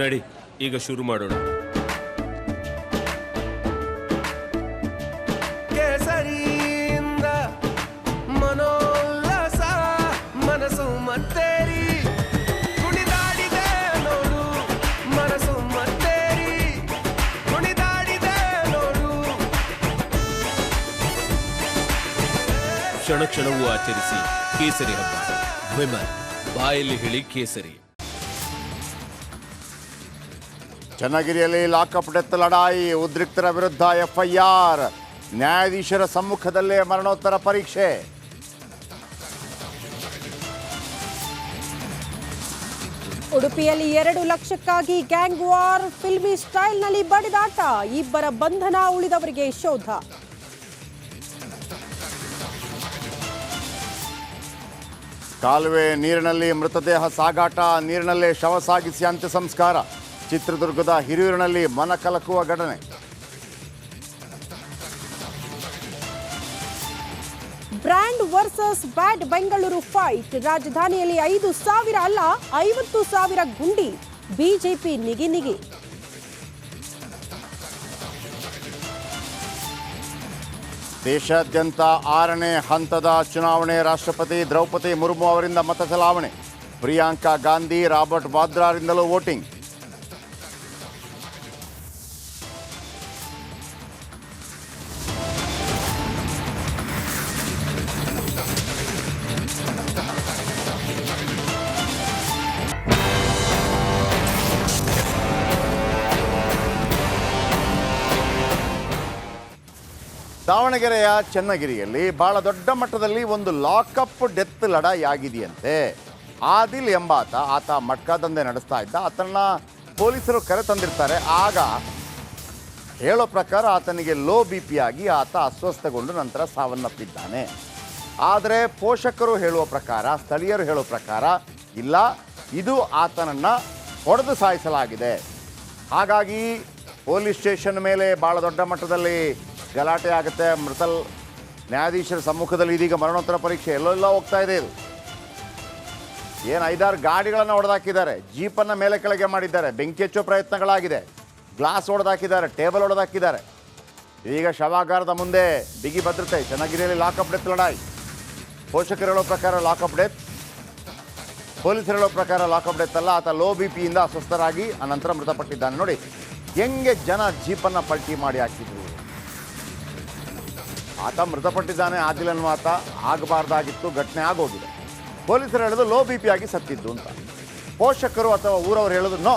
ನಡಿ, ಈಗ ಶುರು ಮಾಡೋಣ. ಕೇಸರಿಯಿಂದ ಮನೋಲ್ಲಾಸ ಮನಸ್ಸು ಮತ್ತೇರಿ ಕುಣಿದಾಡಿದೆ ನೋಡು, ಮನಸ್ಸು ಮತ್ತೇರಿ ಕುಣಿದಾಡಿದೆ ನೋಡು. ಕ್ಷಣ ಕ್ಷಣವೂ ಆಚರಿಸಿ ಕೇಸರಿ ಹಬ್ಬ. ವಿಮಲ್, ಬಾಯಲ್ಲಿ ಹೇಳಿ ಕೇಸರಿ. ಚನ್ನಗಿರಿಯಲ್ಲಿ ಲಾಕಪ್ ಡೆತ್ ಲಡಾಯಿ, ಉದ್ರಿಕ್ತರ ವಿರುದ್ಧ ಎಫ್ಐಆರ್, ನ್ಯಾಯಾಧೀಶರ ಸಮ್ಮುಖದಲ್ಲೇ ಮರಣೋತ್ತರ ಪರೀಕ್ಷೆ. ಉಡುಪಿಯಲ್ಲಿ 2 ಲಕ್ಷಕ್ಕಾಗಿ ಗ್ಯಾಂಗ್ ವಾರ್, ಫಿಲ್ಮಿ ಸ್ಟೈಲ್ನಲ್ಲಿ ಬಡಿದಾಟ, ಇಬ್ಬರ ಬಂಧನ, ಉಳಿದವರಿಗೆ ಶೋಧ. ಕಾಲುವೆ ನೀರಿನಲ್ಲಿ ಮೃತದೇಹ ಸಾಗಾಟ, ನೀರಿನಲ್ಲೇ ಶವ ಸಾಗಿಸಿ ಅಂತ್ಯ ಸಂಸ್ಕಾರ. ಚಿತ್ರದುರ್ಗದ ಹಿರಿಯೂರಿನಲ್ಲಿ ಮನಕಲಕುವ ಘಟನೆ. ಬ್ರ್ಯಾಂಡ್ ವರ್ಸಸ್ ಬ್ಯಾಡ್ ಬೆಂಗಳೂರು ಫೈಟ್, ರಾಜಧಾನಿಯಲ್ಲಿ 5,000 ಅಲ್ಲ 50,000 ಗುಂಡಿ, ಬಿಜೆಪಿ ನಿಗಿ. ದೇಶಾದ್ಯಂತ 6ನೇ ಹಂತದ ಚುನಾವಣೆ, ರಾಷ್ಟ್ರಪತಿ ದ್ರೌಪದಿ ಮುರ್ಮು ಅವರಿಂದ ಮತ ಚಲಾವಣೆ. ಪ್ರಿಯಾಂಕಾ ಗಾಂಧಿ, ರಾಬರ್ಟ್ ವಾದ್ರಾರಿಂದಲೂ ವೋಟಿಂಗ್. ದಾವಣಗೆರೆಯ ಚನ್ನಗಿರಿಯಲ್ಲಿ ಬಹಳ ದೊಡ್ಡ ಮಟ್ಟದಲ್ಲಿ ಒಂದು ಲಾಕಪ್ ಡೆತ್ ಲಡಾಯಿ ಆಗಿದೆಯಂತೆ. ಆದಿಲ್ ಎಂಬಾತ, ಆತ ಮಟ್ಕಾ ದಂಧೆ ನಡೆಸ್ತಾ ಇದ್ದ. ಆತನ ಪೊಲೀಸರು ಕರೆ ತಂದಿರ್ತಾರೆ. ಆಗ ಹೇಳೋ ಪ್ರಕಾರ ಆತನಿಗೆ ಲೋ BP ಆಗಿ ಆತ ಅಸ್ವಸ್ಥಗೊಂಡು ನಂತರ ಸಾವನ್ನಪ್ಪಿದ್ದಾನೆ. ಆದರೆ ಪೋಷಕರು ಹೇಳುವ ಪ್ರಕಾರ, ಸ್ಥಳೀಯರು ಹೇಳೋ ಪ್ರಕಾರ ಇಲ್ಲ, ಇದು ಆತನನ್ನು ಹೊಡೆದು ಸಾಯಿಸಲಾಗಿದೆ. ಹಾಗಾಗಿ ಪೊಲೀಸ್ ಸ್ಟೇಷನ್ ಮೇಲೆ ಭಾಳ ದೊಡ್ಡ ಮಟ್ಟದಲ್ಲಿ ಗಲಾಟೆ ಆಗುತ್ತೆ. ಮೃತಲ್ ನ್ಯಾಯಾಧೀಶರ ಸಮ್ಮುಖದಲ್ಲಿ ಇದೀಗ ಮರಣೋತ್ತರ ಪರೀಕ್ಷೆ. ಎಲ್ಲೆಲ್ಲ ಹೋಗ್ತಾ ಇದೆ ಇದು. ಏನು 5-6 ಗಾಡಿಗಳನ್ನು ಹೊಡೆದಾಕಿದ್ದಾರೆ, ಜೀಪನ್ನು ಮೇಲೆ ಕೆಳಗೆ ಮಾಡಿದ್ದಾರೆ, ಬೆಂಕಿ ಹಚ್ಚೋ ಪ್ರಯತ್ನಗಳಾಗಿದೆ, ಗ್ಲಾಸ್ ಹೊಡೆದಾಕಿದ್ದಾರೆ, ಟೇಬಲ್ ಹೊಡೆದಾಕಿದ್ದಾರೆ. ಈಗ ಶವಾಗಾರದ ಮುಂದೆ ಬಿಗಿ ಭದ್ರತೆ. ಚನ್ನಗಿರಿಯಲ್ಲಿ ಲಾಕಪ್ ಡೆತ್ ಲಡಾಯಿ. ಪೋಷಕರು ಹೇಳೋ ಪ್ರಕಾರ ಲಾಕಪ್ ಡೆತ್, ಪೊಲೀಸರು ಹೇಳೋ ಪ್ರಕಾರ ಲಾಕಪ್ ಡೆತ್ ಅಲ್ಲ, ಆತ ಲೋ BP ಅಸ್ವಸ್ಥರಾಗಿ ಅನಂತರ ಮೃತಪಟ್ಟಿದ್ದಾನೆ. ನೋಡಿ ಹೆಂಗೆ ಜನ ಜೀಪನ್ನು ಪಲ್ಟಿ ಮಾಡಿ ಹಾಕಿದ್ರು. ಆತ ಮೃತಪಟ್ಟಿದ್ದಾನೆ, ಆದಿಲ್ ಅನ್ನುವ ಆತ. ಆಗಬಾರ್ದಾಗಿತ್ತು, ಘಟನೆ ಆಗೋಗಿದೆ. ಪೊಲೀಸರು ಹೇಳೋದು ಲೋ BP ಆಗಿ ಸತ್ತಿದ್ದು ಅಂತ. ಪೋಷಕರು ಅಥವಾ ಊರವರು ಹೇಳೋದು ನೋ